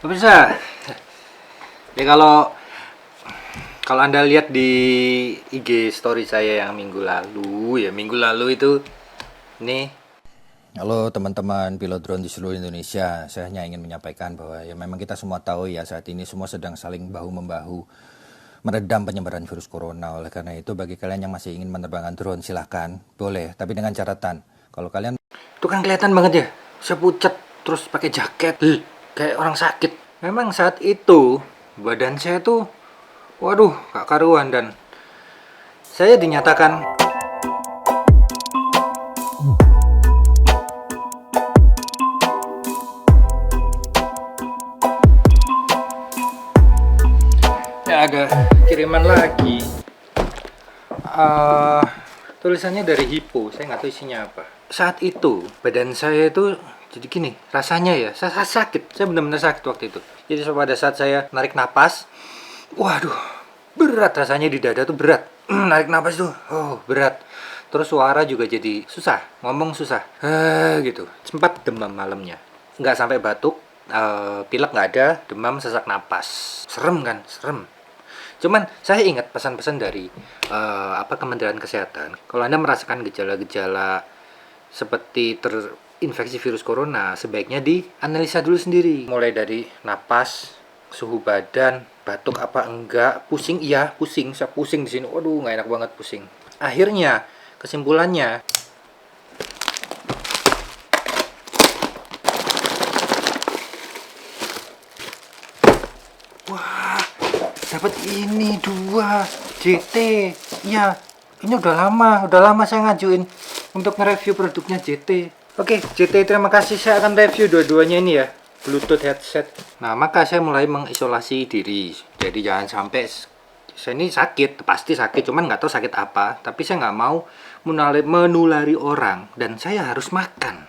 Pemirsa, ya kalau Anda lihat di IG story saya yang minggu lalu itu nih. Halo teman-teman pilot drone di seluruh Indonesia, saya hanya ingin menyampaikan bahwa ya memang kita semua tahu ya saat ini semua sedang saling bahu-membahu meredam penyebaran virus corona. Oleh karena itu bagi kalian yang masih ingin menerbangkan drone silahkan, boleh, tapi dengan catatan kalau kalian itu kan kelihatan banget ya, saya pucat terus pakai jaket, kayak orang sakit. Memang saat itu badan saya tuh, waduh, gak karuan dan saya dinyatakan ya ada kiriman lagi. Tulisannya dari Hippo, saya nggak tahu isinya apa. Saat itu badan saya itu jadi gini, rasanya ya, saya sakit, saya benar-benar sakit waktu itu. Jadi pada saat saya narik napas, waduh, berat rasanya di dada tuh berat. Narik napas tuh, oh berat. Terus suara juga jadi susah, ngomong susah, gitu. Sempat demam malamnya, nggak sampai batuk, pilek nggak ada, demam sesak napas. Serem kan, serem. Cuman saya ingat pesan-pesan dari Kementerian Kesehatan. Kalau Anda merasakan gejala-gejala seperti terinfeksi virus corona, sebaiknya dianalisa dulu sendiri. Mulai dari napas, suhu badan, batuk apa enggak, pusing, iya pusing, saya pusing di sini. Waduh, nggak enak banget pusing. Akhirnya kesimpulannya, wah, dapat ini 2 JT. Ya, ini udah lama saya ngajuin untuk nge-review produknya JT. Oke, JT terima kasih, saya akan review dua-duanya ini ya, Bluetooth headset. Nah, maka saya mulai mengisolasi diri. Jadi jangan sampai saya ini sakit, pasti sakit, cuman nggak tahu sakit apa. Tapi saya nggak mau menulari orang dan saya harus makan.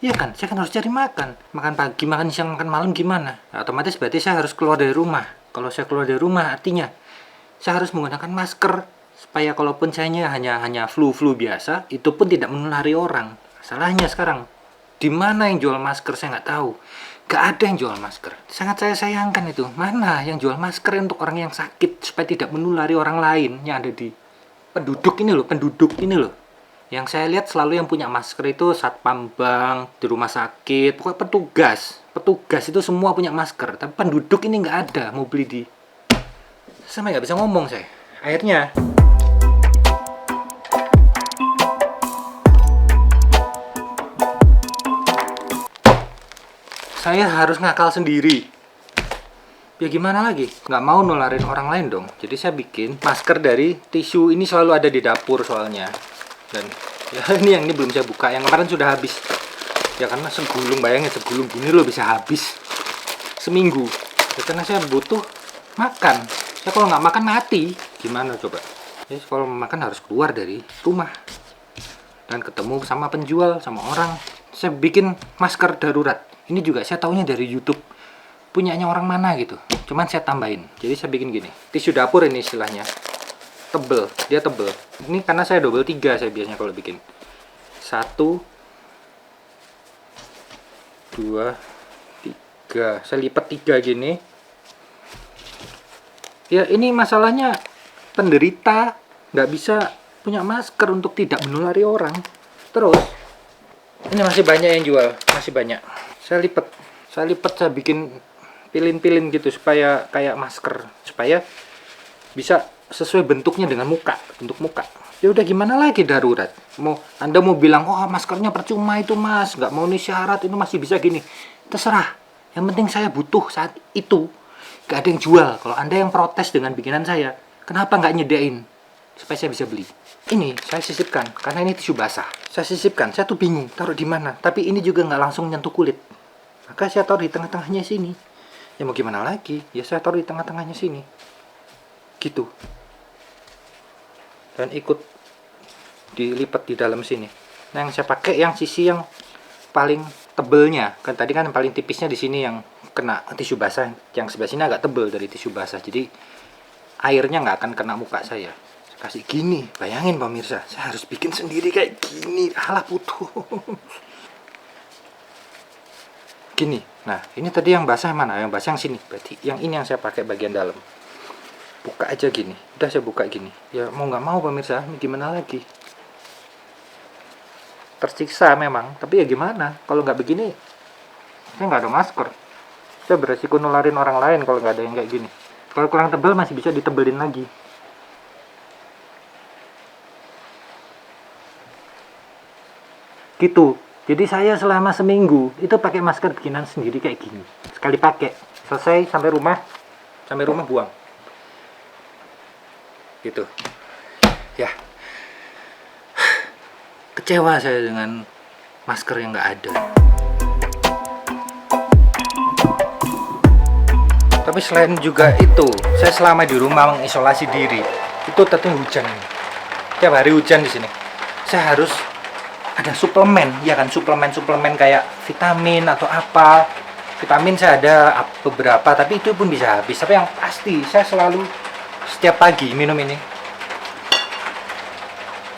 Iya kan, saya kan harus cari makan. Makan pagi, makan siang, makan malam gimana? Nah, otomatis berarti saya harus keluar dari rumah. Kalau saya keluar dari rumah artinya saya harus menggunakan masker supaya kalaupun saya hanya flu biasa, itu pun tidak menulari orang. Salahnya sekarang, di mana yang jual masker saya nggak tahu. Gak ada yang jual masker. Sangat saya sayangkan itu. Mana yang jual masker untuk orang yang sakit supaya tidak menulari orang lain yang ada di penduduk ini loh. Yang saya lihat selalu yang punya masker itu satpam bank, di rumah sakit, pokoknya petugas itu semua punya masker. Tapi penduduk ini nggak ada, mau beli di, sampai nggak bisa ngomong saya. Akhirnya saya harus ngakal sendiri. Ya gimana lagi? Nggak mau nularin orang lain dong. Jadi saya bikin masker dari tisu. Ini selalu ada di dapur soalnya. Dan ya ini belum saya buka. Yang kemarin sudah habis. Ya karena segulung, bayangin segulung gini loh bisa habis seminggu. Ya karena saya butuh makan. Saya kalau nggak makan mati. Gimana coba? Ya kalau makan harus keluar dari rumah. Dan ketemu sama penjual, sama orang. Saya bikin masker darurat. Ini juga saya taunya dari YouTube. Punyanya orang mana gitu. Cuman saya tambahin. Jadi saya bikin gini. Tisu dapur ini istilahnya. Tebel, dia tebel. Ini karena saya double 3 saya biasanya kalau bikin. 1 2 3. Saya lipat 3 gini. Ya ini masalahnya penderita nggak bisa punya masker untuk tidak menulari orang. Terus ini masih banyak yang jual, masih banyak. Saya lipat, saya bikin pilin-pilin gitu supaya kayak masker, supaya bisa sesuai bentuknya dengan bentuk muka. Ya udah gimana lagi, darurat. Anda mau bilang, oh maskernya percuma itu mas, nggak mau nih syarat, itu masih bisa gini. Terserah. Yang penting saya butuh saat itu. Gak ada yang jual. Kalau Anda yang protes dengan bikinan saya, kenapa nggak nyedain supaya saya bisa beli? Ini saya sisipkan karena ini tisu basah. Saya sisipkan, saya tuh bingung taruh di mana. Tapi ini juga nggak langsung nyentuh kulit. Maka saya taruh di tengah-tengahnya sini. Ya mau gimana lagi? Ya saya taruh di tengah-tengahnya sini. Gitu. Dan ikut dilipat di dalam sini. Nah, yang saya pakai yang sisi yang paling tebelnya. Kan tadi kan yang paling tipisnya di sini yang kena tisu basah. Yang sebelah sini agak tebel dari tisu basah. Jadi airnya nggak akan kena muka saya. Kasih gini, bayangin pemirsa, saya harus bikin sendiri kayak gini. Alah putus. gini. Nah, ini tadi yang basah mana? Yang basah yang sini. Berarti yang ini yang saya pakai bagian dalam. Buka aja gini. Udah saya buka gini. Ya mau nggak mau pemirsa, gimana lagi? Tersiksa memang, tapi ya gimana? Kalau nggak begini, saya nggak ada masker. Saya beresiko nularin orang lain kalau nggak ada yang kayak gini. Kalau kurang tebal masih bisa ditebelin lagi. Gitu. Jadi saya selama seminggu itu pakai masker bikinan sendiri kayak gini. Sekali pakai, selesai sampai rumah buang. Gitu. Ya. Kecewa saya dengan masker yang nggak ada. Tapi selain juga itu, saya selama di rumah mengisolasi diri, itu tetap hujan. Tiap hari hujan di sini. Saya harus ada suplemen, ya kan, suplemen kayak vitamin atau apa. Vitamin saya ada beberapa, tapi itu pun bisa habis. Tapi yang pasti saya selalu setiap pagi minum ini.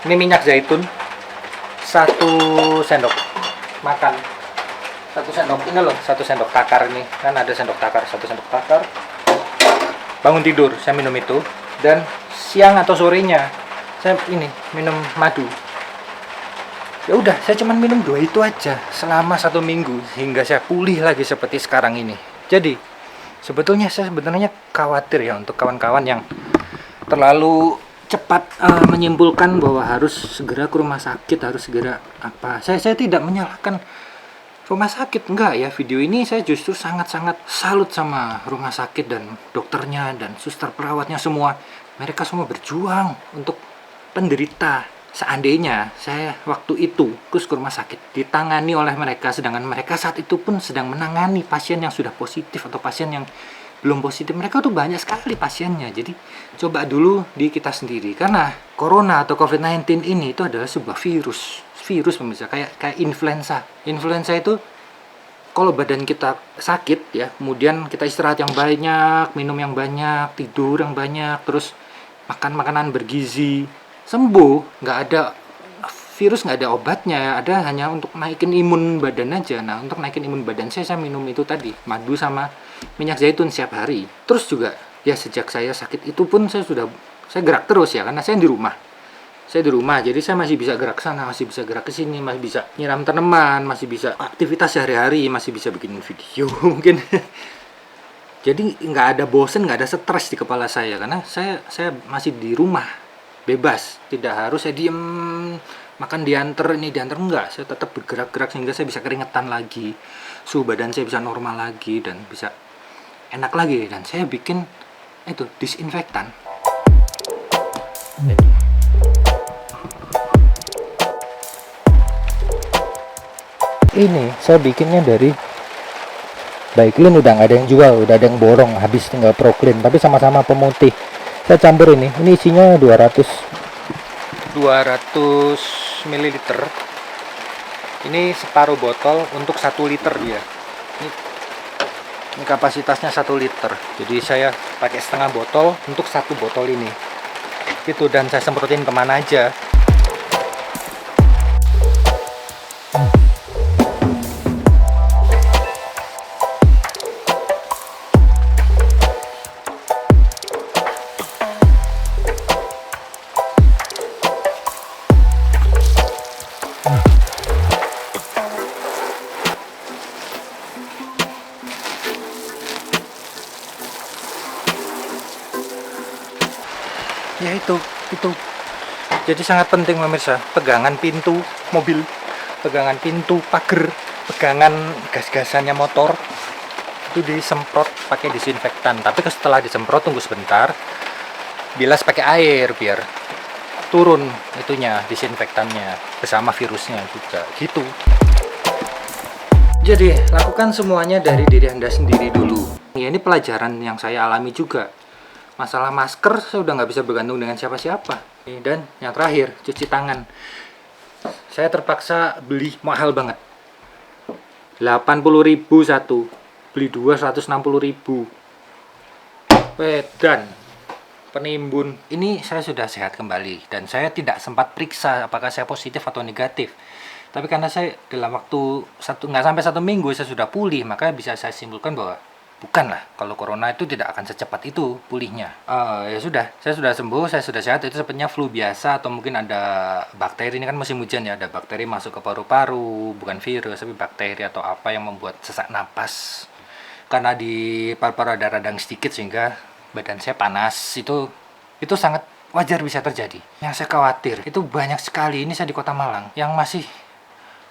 Ini minyak zaitun 1 sendok makan. 1 sendok ini loh, 1 sendok takar ini. Kan ada sendok takar, 1 sendok takar. Bangun tidur saya minum itu, dan siang atau sorenya saya ini minum madu. Ya udah, saya cuma minum 2 itu aja selama 1 minggu hingga saya pulih lagi seperti sekarang ini. Jadi sebetulnya saya khawatir ya untuk kawan-kawan yang terlalu cepat menyimpulkan bahwa harus segera ke rumah sakit, harus segera apa. Saya tidak menyalahkan rumah sakit, enggak ya. Video ini saya justru sangat-sangat salut sama rumah sakit dan dokternya dan suster perawatnya semua. Mereka semua berjuang untuk penderita. Seandainya saya waktu itu ke rumah sakit ditangani oleh mereka, sedangkan mereka saat itu pun sedang menangani pasien yang sudah positif atau pasien yang belum positif, mereka tuh banyak sekali pasiennya. Jadi coba dulu di kita sendiri, karena corona atau COVID-19 ini itu adalah sebuah virus pemirsa, kayak influenza itu. Kalau badan kita sakit ya, kemudian kita istirahat yang banyak, minum yang banyak, tidur yang banyak, terus makan makanan bergizi, sembuh. Nggak ada virus, nggak ada obatnya, ada hanya untuk naikin imun badan aja. Nah, untuk naikin imun badan saya minum itu tadi, madu sama minyak zaitun setiap hari. Terus juga ya sejak saya sakit itu pun saya gerak terus ya, karena saya di rumah, jadi saya masih bisa gerak sana, masih bisa gerak ke sini, masih bisa nyiram tanaman, masih bisa aktivitas sehari-hari, masih bisa bikin video mungkin. Jadi nggak ada bosen, nggak ada stres di kepala saya, karena saya masih di rumah, bebas, tidak harus saya diem makan diantar enggak. Saya tetap bergerak-gerak sehingga saya bisa keringetan lagi, suhu badan saya bisa normal lagi dan bisa enak lagi. Dan saya bikin itu disinfektan. Ini saya bikinnya dari Baiklin, udah nggak ada yang jual, udah ada yang borong, habis tinggal Proclean, tapi sama-sama pemutih. Saya campur ini isinya 200 ml. Ini separuh botol untuk 1 liter dia. Ini kapasitasnya 1 liter. Jadi saya pakai setengah botol untuk 1 botol ini. Gitu, dan saya semprotin kemana aja. Ya itu. Jadi sangat penting pemirsa, pegangan pintu mobil, pegangan pintu pagar, pegangan gas-gasannya motor itu disemprot pakai disinfektan. Tapi setelah disemprot tunggu sebentar, bilas pakai air biar turun itunya, disinfektannya bersama virusnya juga gitu. Jadi lakukan semuanya dari diri Anda sendiri dulu. Ya, ini pelajaran yang saya alami juga. Masalah masker saya udah nggak bisa bergantung dengan siapa-siapa. Dan yang terakhir, cuci tangan. Saya terpaksa beli mahal banget, 80.000 satu, beli 2 160.000. Dan penimbun ini saya sudah sehat kembali dan saya tidak sempat periksa apakah saya positif atau negatif. Tapi karena saya dalam waktu nggak sampai 1 minggu saya sudah pulih, maka bisa saya simpulkan bahwa bukanlah, kalau corona itu tidak akan secepat itu pulihnya. Ya sudah, saya sudah sembuh, saya sudah sehat. Itu sepertinya flu biasa atau mungkin ada bakteri, ini kan musim hujan ya, ada bakteri masuk ke paru-paru, bukan virus tapi bakteri atau apa yang membuat sesak napas. Karena di paru-paru ada radang sedikit sehingga badan saya panas. Itu sangat wajar bisa terjadi. Yang saya khawatir itu banyak sekali, ini saya di Kota Malang, yang masih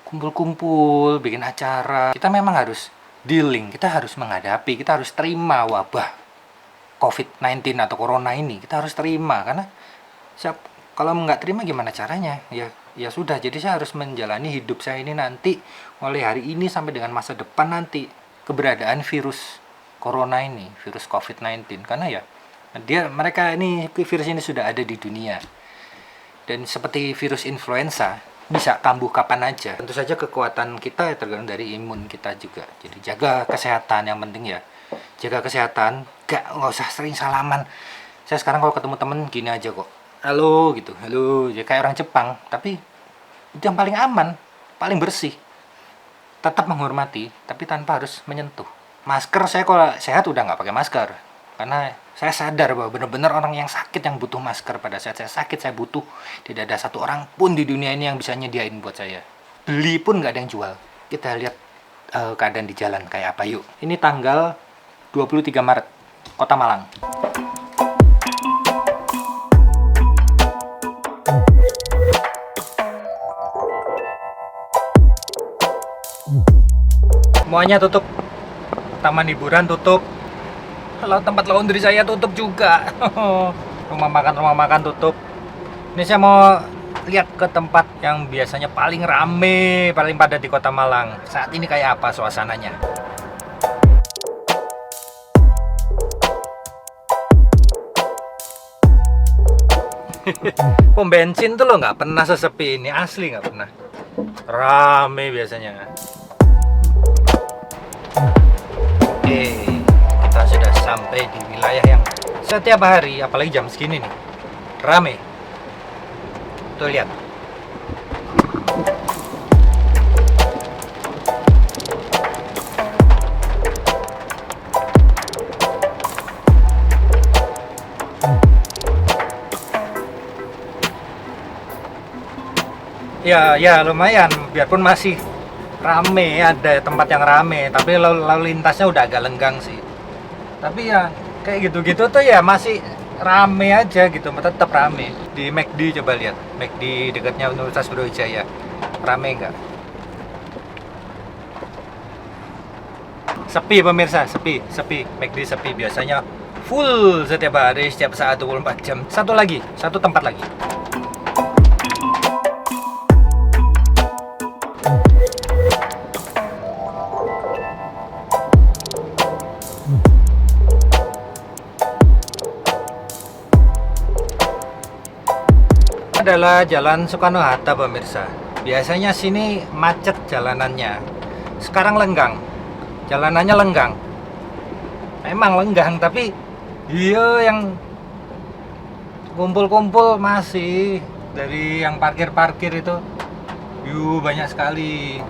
kumpul-kumpul, bikin acara. Kita memang harus dealing, kita harus menghadapi, kita harus terima wabah COVID-19 atau corona ini. Kita harus terima, karena kalau nggak terima gimana caranya? Ya sudah, jadi saya harus menjalani hidup saya ini nanti, mulai hari ini sampai dengan masa depan nanti, keberadaan virus corona ini, virus COVID-19. Karena ya virus ini sudah ada di dunia. Dan seperti virus influenza, bisa kambuh kapan aja. Tentu saja kekuatan kita ya tergantung dari imun kita juga. Jadi jaga kesehatan, yang penting ya jaga kesehatan. Nggak usah sering salaman. Saya sekarang kalau ketemu temen gini aja kok, halo gitu, halo, ya kayak orang Jepang. Tapi itu yang paling aman, paling bersih. Tetap menghormati, tapi tanpa harus menyentuh. Masker, saya kalau sehat udah nggak pakai masker, karena saya sadar bahwa benar-benar orang yang sakit yang butuh masker. Pada saat saya sakit, saya butuh. Tidak ada satu orang pun di dunia ini yang bisa nyediain buat saya. Beli pun nggak ada yang jual. Kita lihat keadaan di jalan kayak apa yuk. Ini tanggal 23 Maret, Kota Malang. Semuanya tutup. Taman hiburan tutup. Kalau tempat laundry saya tutup juga. Rumah makan tutup. Ini saya mau lihat ke tempat yang biasanya paling rame, paling padat di Kota Malang. Saat ini kayak apa suasananya? Pom bensin tuh lo nggak pernah sesepi ini, asli nggak pernah. Rame biasanya. Kita sudah sampai di wilayah yang setiap hari, apalagi jam segini nih, rame. Tuh lihat. Ya lumayan, biarpun masih rame, ada tempat yang rame, tapi lalu lintasnya udah agak lenggang sih. Tapi ya kayak gitu-gitu tuh ya masih rame aja gitu, tetap rame. Di McD coba lihat, McD dekatnya Universitas Brawijaya, rame nggak? Sepi pemirsa, sepi, McD sepi. Biasanya full setiap hari, setiap saat 24 jam. Satu tempat lagi. Adalah Jalan Soekarno-Hatta pemirsa. Biasanya sini macet jalanannya. Sekarang lenggang. Jalanannya lenggang. Memang lenggang, tapi dia yang kumpul-kumpul masih dari yang parkir-parkir itu. Banyak sekali.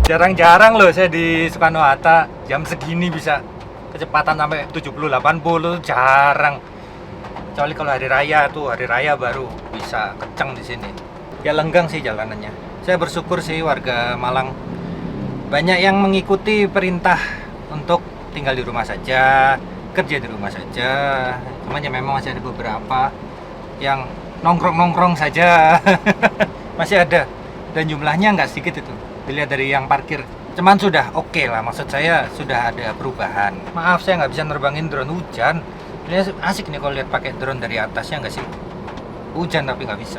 Jarang-jarang loh saya di Soekarno-Hatta jam segini bisa kecepatan sampai 70-80, jarang. Kecuali kalau hari raya baru bisa kenceng di sini. Ya lenggang sih jalanannya. Saya bersyukur sih warga Malang banyak yang mengikuti perintah untuk tinggal di rumah saja, kerja di rumah saja. Cuman ya memang masih ada beberapa yang nongkrong-nongkrong saja. Masih ada, dan jumlahnya nggak sedikit itu. Dilihat dari yang parkir, cuman sudah oke lah, maksud saya sudah ada perubahan. Maaf saya nggak bisa nerbangin drone hujan. Ini asik nih kalau lihat pakai drone dari atasnya, nggak sih? Hujan tapi nggak bisa.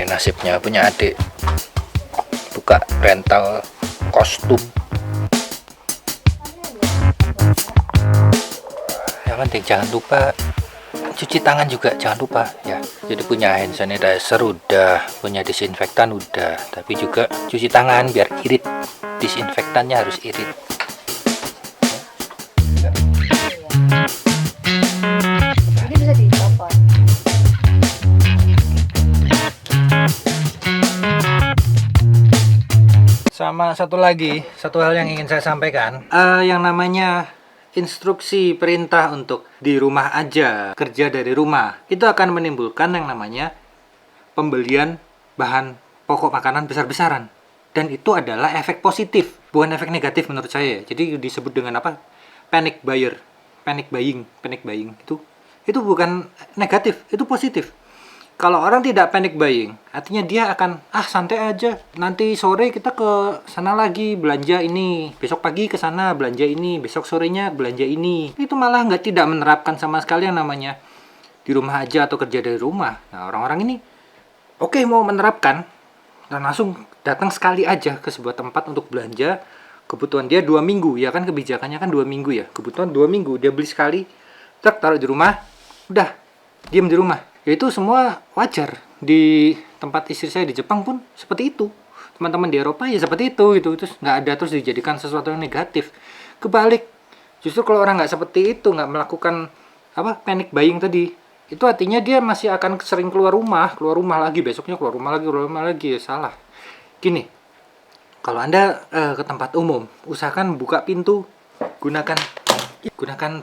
Nasibnya punya adik, buka rental kostum. Yang penting jangan lupa cuci tangan juga, jangan lupa ya. Jadi punya hand sanitizer udah, punya disinfektan udah, tapi juga cuci tangan biar irit. Disinfektannya harus irit. Ini bisa dicopot. Sama satu hal yang ingin saya sampaikan, yang namanya instruksi perintah untuk di rumah aja, kerja dari rumah, itu akan menimbulkan yang namanya pembelian bahan pokok makanan besar-besaran. Dan itu adalah efek positif, bukan efek negatif menurut saya. Jadi disebut dengan apa? Panic buying. Itu bukan negatif, itu positif. Kalau orang tidak panic buying, artinya dia akan santai aja. Nanti sore kita ke sana lagi belanja ini, besok pagi ke sana belanja ini, besok sorenya belanja ini. Itu malah tidak menerapkan sama sekali yang namanya di rumah aja atau kerja dari rumah. Nah, orang-orang ini oke mau menerapkan dan langsung datang sekali aja ke sebuah tempat untuk belanja kebutuhan dia 2 minggu. Ya kan kebijakannya kan 2 minggu ya. Kebutuhan 2 minggu dia beli sekali, taruh di rumah, udah diam di rumah. Itu semua wajar. Di tempat istri saya di Jepang pun seperti itu. Teman-teman di Eropa ya seperti itu gitu. Terus nggak ada terus dijadikan sesuatu yang negatif. Kebalik, justru kalau orang nggak seperti itu, nggak melakukan panic buying tadi, itu artinya dia masih akan sering keluar rumah lagi, besoknya keluar rumah lagi. Ya salah. Gini, kalau Anda ke tempat umum, usahakan buka pintu, gunakan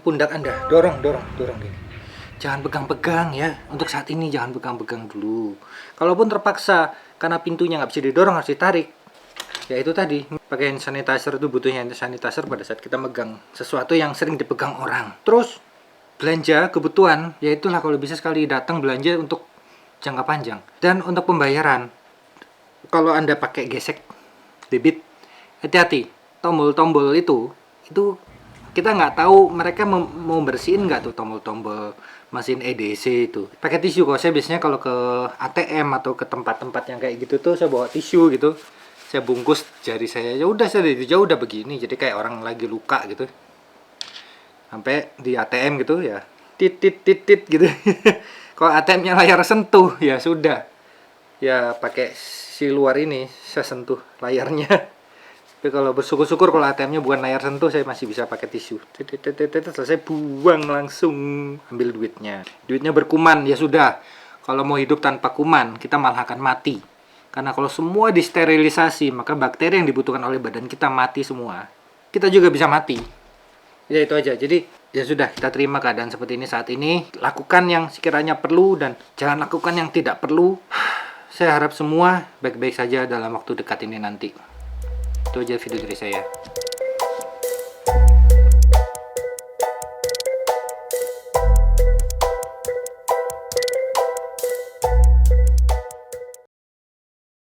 pundak Anda, dorong gini. Jangan pegang-pegang ya. Untuk saat ini jangan pegang-pegang dulu. Kalaupun terpaksa karena pintunya nggak bisa didorong, harus ditarik. Ya itu tadi, pakai hand sanitizer itu butuhnya hand sanitizer pada saat kita megang sesuatu yang sering dipegang orang. Terus belanja kebutuhan, ya itulah kalau bisa sekali datang belanja untuk jangka panjang. Dan untuk pembayaran, kalau Anda pakai gesek debit, hati-hati. Tombol-tombol itu kita nggak tahu mereka mau bersihin nggak tuh tombol-tombol mesin EDC itu. Pakai tisu. Kalau saya biasanya kalau ke ATM atau ke tempat-tempat yang kayak gitu tuh saya bawa tisu gitu. Saya bungkus jari saya. Ya udah saya dari jauh udah begini. Jadi kayak orang lagi luka gitu. Sampai di ATM gitu ya. Tit gitu. Kalau ATM-nya layar sentuh ya sudah. Ya pakai si luar ini saya sentuh layarnya. Tapi kalau bersyukur-syukur kalau ATM-nya bukan layar sentuh, saya masih bisa pakai tisu. Selesai buang langsung, ambil duitnya. Duitnya berkuman, ya sudah. Kalau mau hidup tanpa kuman, kita malah akan mati. Karena kalau semua disterilisasi, maka bakteri yang dibutuhkan oleh badan kita mati semua. Kita juga bisa mati. Ya itu aja. Jadi ya sudah, kita terima keadaan seperti ini saat ini. Lakukan yang sekiranya perlu dan jangan lakukan yang tidak perlu. Saya harap semua baik-baik saja dalam waktu dekat ini nanti. Itu aja video dari saya.